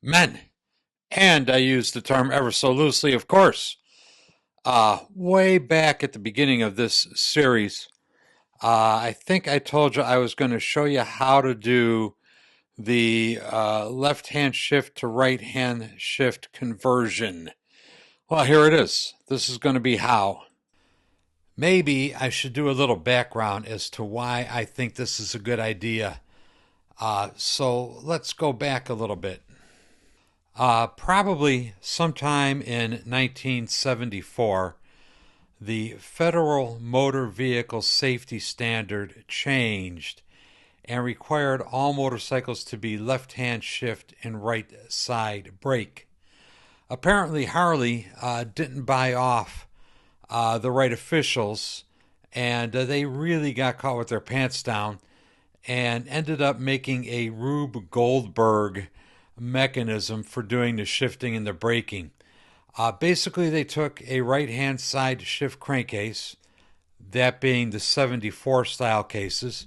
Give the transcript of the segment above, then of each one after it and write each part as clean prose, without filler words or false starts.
men. And I use the term ever so loosely, of course. Way back at the beginning of this series, I think I told you I was going to show you how to do the left hand shift to right hand shift conversion. Well, here it is. This is going to be how. Maybe I should do a little background as to why I think this is a good idea. So let's go back a little bit. Probably sometime in 1974, the Federal Motor Vehicle Safety Standard changed and required all motorcycles to be left-hand shift and right side brake. Apparently, Harley didn't buy off the right officials, and they really got caught with their pants down and ended up making a Rube Goldberg mechanism for doing the shifting and the braking. Basically, they took a right-hand side shift crankcase, that being the 74 style cases,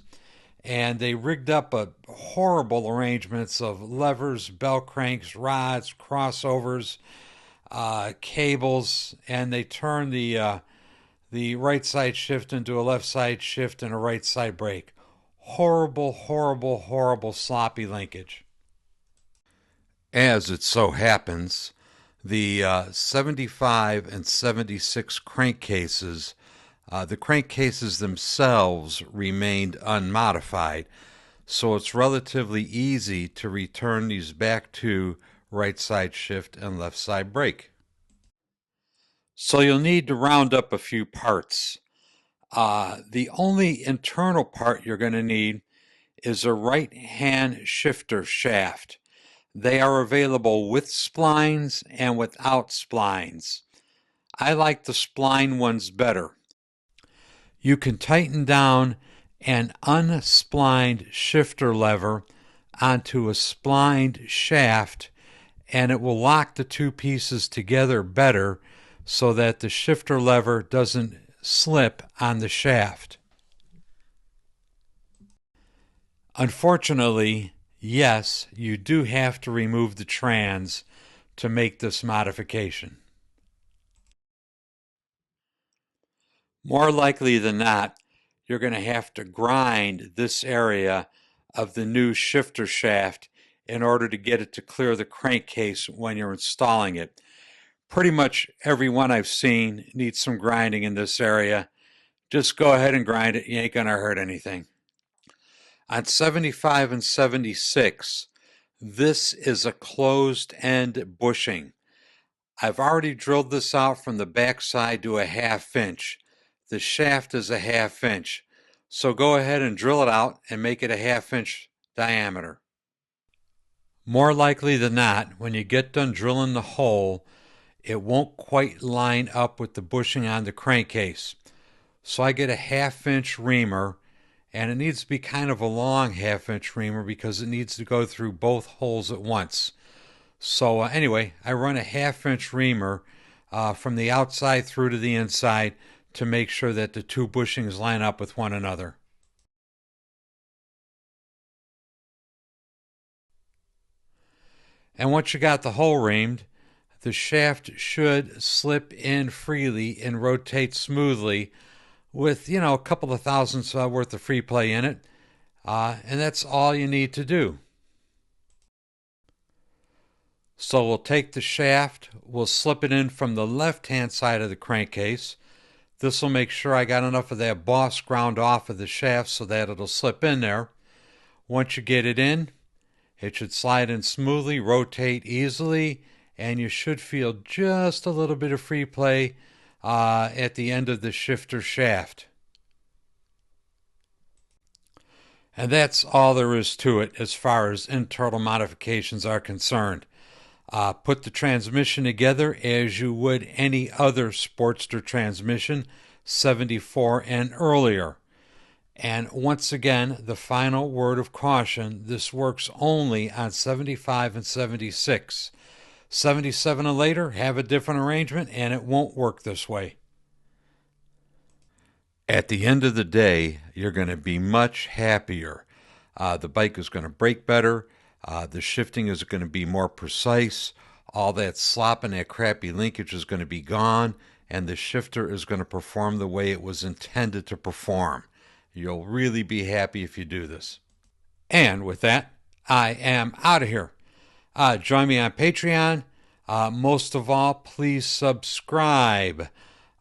and they rigged up a horrible arrangements of levers, bell cranks, rods, crossovers, cables, and they turned the right side shift into a left side shift and a right side brake. Horrible, horrible, horrible sloppy linkage. As it so happens, the 75 and 76 crankcases, the crankcases themselves remained unmodified, so it's relatively easy to return these back to right side shift and left side brake. So you'll need to round up a few parts. The only internal part you're going to need is a right hand shifter shaft. They are available with splines and without splines. I like the spline ones better. You can tighten down an unsplined shifter lever onto a splined shaft, and it will lock the two pieces together better so that the shifter lever doesn't slip on the shaft. Unfortunately, yes, you do have to remove the trans to make this modification. More likely than not, you're going to have to grind this area of the new shifter shaft in order to get it to clear the crankcase when you're installing it. Pretty much every one I've seen needs some grinding in this area. Just go ahead and grind it. You ain't going to hurt anything. On 75 and 76, this is a closed end bushing. I've already drilled this out from the back side to a 1/2 inch. The shaft is a 1/2 inch. So go ahead and drill it out and make it a 1/2 inch diameter. More likely than not, when you get done drilling the hole, it won't quite line up with the bushing on the crankcase. So I get a 1/2 inch reamer, and it needs to be kind of a long 1/2 inch reamer because it needs to go through both holes at once. So anyway, I run a 1/2 inch reamer from the outside through to the inside to make sure that the two bushings line up with one another. And once you got the hole reamed, the shaft should slip in freely and rotate smoothly with, a couple of thousandths worth of free play in it. And that's all you need to do. So we'll take the shaft, we'll slip it in from the left-hand side of the crankcase. This will make sure I got enough of that boss ground off of the shaft so that it'll slip in there. Once you get it in, it should slide in smoothly, rotate easily, and you should feel just a little bit of free play at the end of the shifter shaft. And that's all there is to it as far as internal modifications are concerned. Put the transmission together as you would any other Sportster transmission, 74 and earlier. And once again, the final word of caution, this works only on 75 and 76. 77 and later, have a different arrangement, and it won't work this way. At the end of the day, you're going to be much happier. The bike is going to brake better. The shifting is going to be more precise. All that slop and that crappy linkage is going to be gone, and the shifter is going to perform the way it was intended to perform. You'll really be happy if you do this. And with that, I am out of here. Join me on Patreon. Most of all, please subscribe.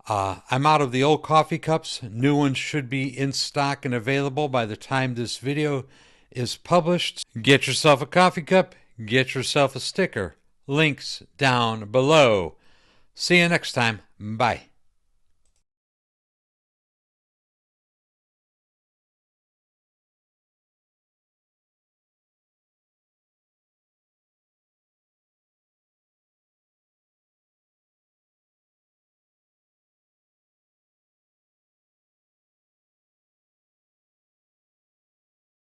I'm out of the old coffee cups. New ones should be in stock and available by the time this video is published. Get yourself a coffee cup. Get yourself a sticker. Links down below. See you next time. Bye.